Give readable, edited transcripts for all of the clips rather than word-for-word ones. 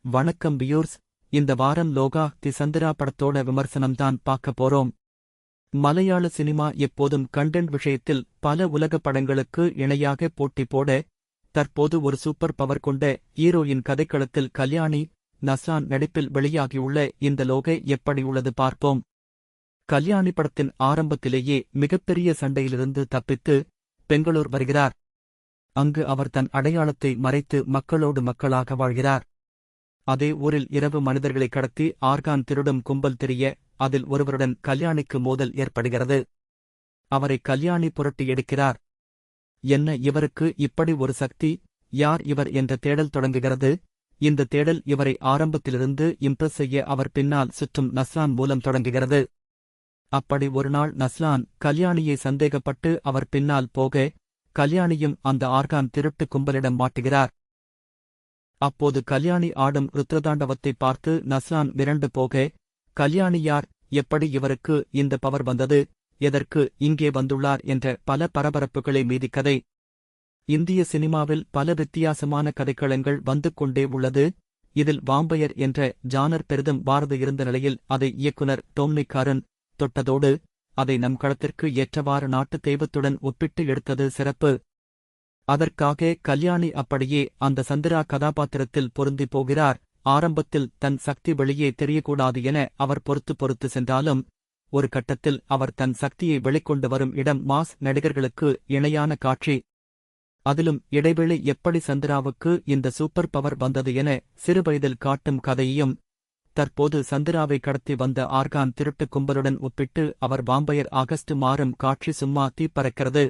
வணக்கம் வியூர்ஸ். இந்த வாரம் லோகா தி சந்திரா படத்தோட விமர்சனம்தான் பார்க்க போறோம். மலையாள சினிமா எப்போதும் கண்டென்ட் விஷயத்தில் பல உலக படங்களுக்கு இணையாக போட்டி போட, தற்போது ஒரு சூப்பர் பவர் கொண்ட ஹீரோயின் கதைக்களத்தில் கல்யாணி நஸ்ரான் நடிப்பில் வெளியாகியுள்ள இந்த லோகை எப்படி உள்ளது பார்ப்போம். கல்யாணி படத்தின் ஆரம்பத்திலேயே மிகப்பெரிய சண்டையிலிருந்து தப்பித்து பெங்களூர் வருகிறார். அங்கு அவர் தன் அடையாளத்தை மறைத்து மக்களோடு மக்களாக வாழ்கிறார். அதே ஊரில் இரவு மனிதர்களை கடத்தி ஆர்கான் திருடும் கும்பல் தெரிய, அதில் ஒருவருடன் கல்யாணிக்கு மோதல் ஏற்படுகிறது. அவரை கல்யாணி புரட்டி எடுக்கிறார். என்ன இவருக்கு இப்படி ஒரு சக்தி, யார் இவர் என்ற தேடல் தொடங்குகிறது. இந்த தேடல் இவரை ஆரம்பத்திலிருந்து இம்ப்ரெஸ் செய்ய அவர் பின்னால் சுற்றும் நஸ்ரான் மூலம் தொடங்குகிறது. அப்படி ஒருநாள் நஸ்ரான் கல்யாணியை சந்தேகப்பட்டு அவர் பின்னால் போக, கல்யாணியும் அந்த ஆர்கான் திருட்டு கும்பலிடம் மாட்டுகிறார். அப்போது கல்யாணி ஆடும் ருத்ரதாண்டவத்தை பார்த்து நஸ்ரான் மிரண்டு போக, கல்யாணி யார், எப்படி இவருக்கு இந்த பவர் வந்தது, எதற்கு இங்கே வந்துள்ளார் என்ற பல பரபரப்புகளை மீதி கதை. இந்திய சினிமாவில் பல வித்தியாசமான கதைக்களங்கள் வந்து கொண்டே உள்ளது. இதில் வாம்பயர் என்ற ஜானர் பெரிதும் பாரத இருந்த நிலையில் அதை இயக்குனர் டோம்னி கருண் தொட்டதோடு, அதை நம் களத்திற்கு ஏற்றவாறு நாட்டு தெய்வத்துடன் ஒப்பிட்டு எடுத்தது சிறப்பு. அதற்காக கல்யாணி அப்படியே அந்த சந்திரா கதாபாத்திரத்தில் பொருந்தி போகிறார். ஆரம்பத்தில் தன் சக்தி வெளியே தெரியக்கூடாது என அவர் பொறுத்து சென்றாலும், ஒரு கட்டத்தில் அவர் தன் சக்தியை வெளிக்கொண்டு வரும் இடம் மாஸ் நடிகர்களுக்கு இணையான காட்சி. அதிலும் இடைவெளி எப்படி சந்திராவுக்கு இந்த சூப்பர் பவர் வந்தது என சிறுவயதில் காட்டும் கதையையும், தற்போது சந்திராவை கடத்தி வந்த ஆர்கான் திருட்டு கும்பலுடன் ஒப்பிட்டு அவர் வாம்பயர் ஆகஸ்ட் மாறும் காட்சி சும்மா தீப்பறக்கிறது.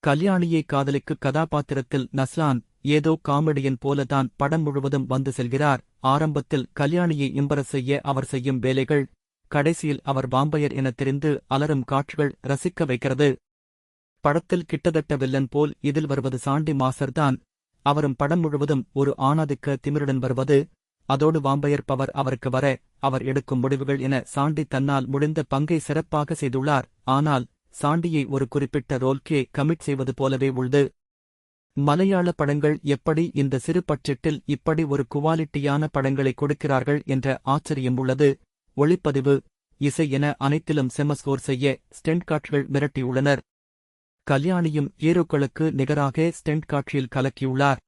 கல்யாணியை காதலிக்கு கதாபாத்திரத்தில் நஸ்ரான் ஏதோ காமெடியன் போலதான் படம் முழுவதும் வந்து செல்கிறார். ஆரம்பத்தில் கல்யாணியை இம்பரஸ் செய்ய அவர் செய்யும் வேலைகள், கடைசியில் அவர் வாம்பயர் என தெரிந்து அலரும் காட்சிகள் ரசிக்க வைக்கிறது. படத்தில் கிட்டத்தட்ட வில்லன் போல் இதில் வருவது சாண்டி மாஸ்டர்தான். அவரும் படம் முழுவதும் ஒரு ஆணாதிக்க திமிருடன் வருவது, அதோடு வாம்பயர் பவர் அவருக்கு வர, அவர் எடுக்கும் முடிவுகள் என சாண்டி தன்னால் முடிந்த பங்கை சிறப்பாக செய்துள்ளார். ஆனால் சாண்டியை ஒரு குறிப்பிட்ட ரோல்கே கமிட் செய்வது போலவே உள்ளது. மலையாள படங்கள் எப்படி இந்த சிறு பட்ஜெட்டில் இப்படி ஒரு குவாலிட்டியான படங்களை கொடுக்கிறார்கள் என்ற ஆச்சரியம் உள்ளது. ஒளிப்பதிவு, இசை என அனைத்திலும் செம ஸ்கோர் செய்ய ஸ்டெண்ட் காட்சிகள் மிரட்டியுள்ளனர். கல்யாணியும் ஹீரோக்களுக்கு நிகராக ஸ்டெண்ட் காட்சியில் கலக்கியுள்ளார்.